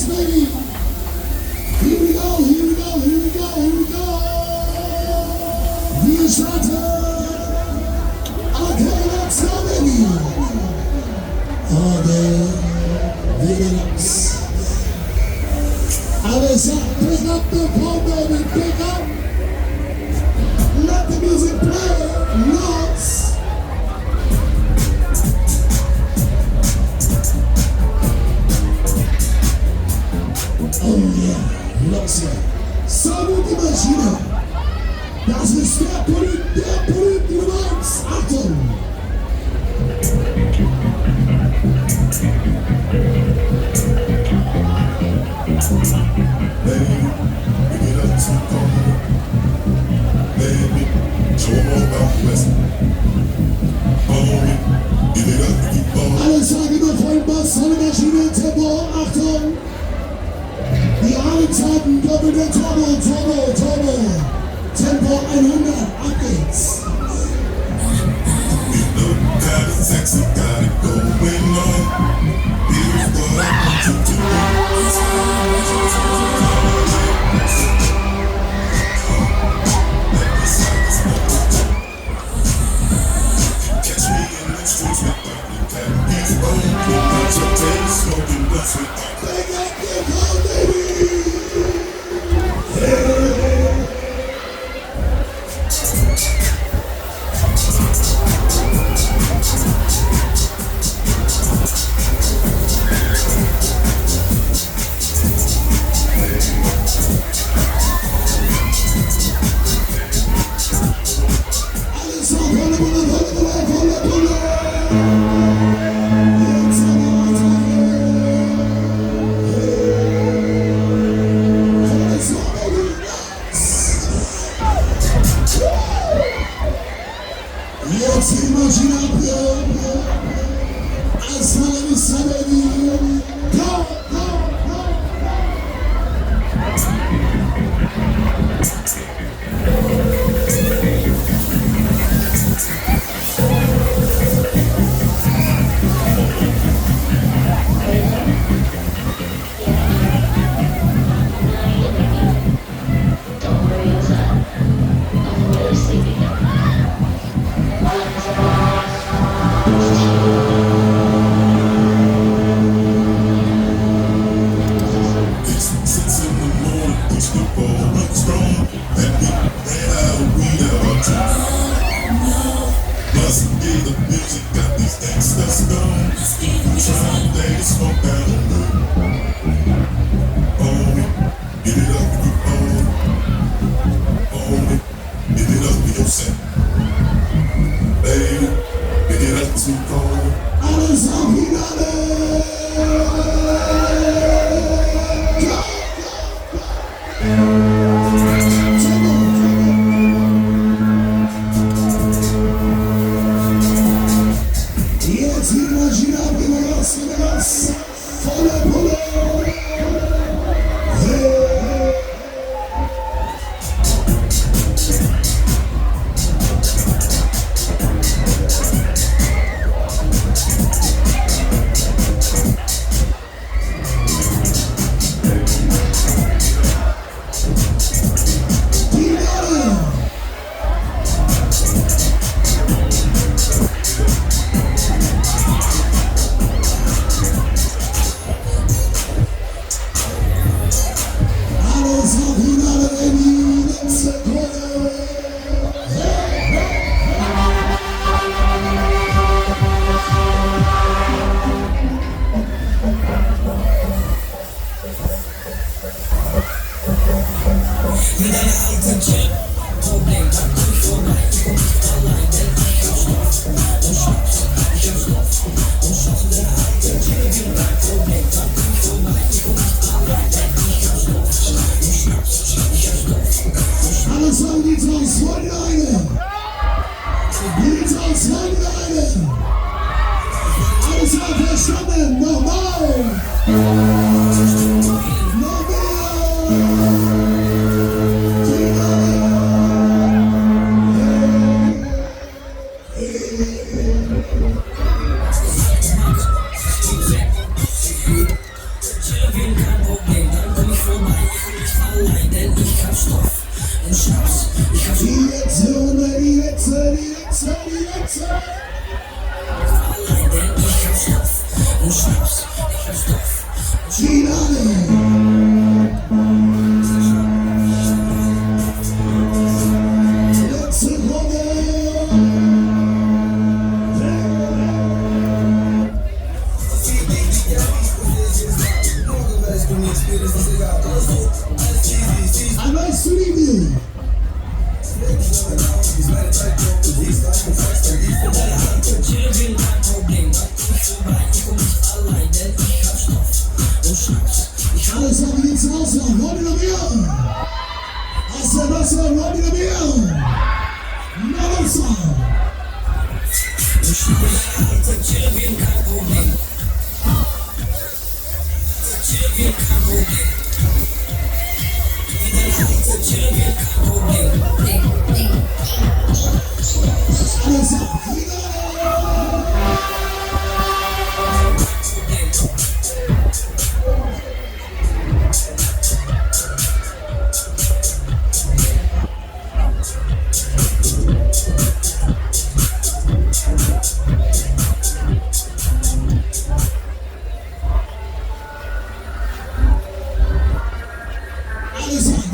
baby. Here we go, here we go, here we go, here we go. Wir starten. Okay, let's go, baby. All day, videos. Alles up, pick up the phone, baby, pick up. Let the music play. Lots. Oh yeah, lots of. Sabe die Maschine. Das ist der Polyp, Nummer 1. Achtung! Baby, get up to come. Baby, show them all about the blessing. Give it up, keep on. Alle sagen nur voll Bass, volle Maschine, Tempo, Achtung! Die Arbeitszeiten, doppelte Turbo. Tempo 100, ab geht's. You know got it sexy, got it going on. Here's what I want you to do. Let me sign this book. Catch me in the streets with the candies on. Put your tail smoking nuts with the bang up your car, baby. Jetzt die Maschine ab hier. Als meine Mr. Baby. Go! Jetzt die Maschine ab, volle Pulle. Alles haben wir jetzt raus, Leute noch mehr! Aus der Wasser, Leute noch mehr! Na Wasser! Alles ab!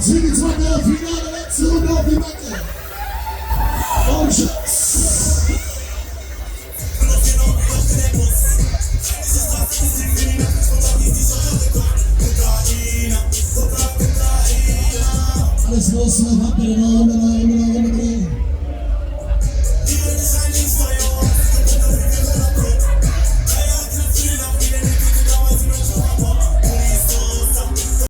Sie geht's weiter, Finale, letzte Runde auf die Matte. Und Schatz. Alles los, Matte,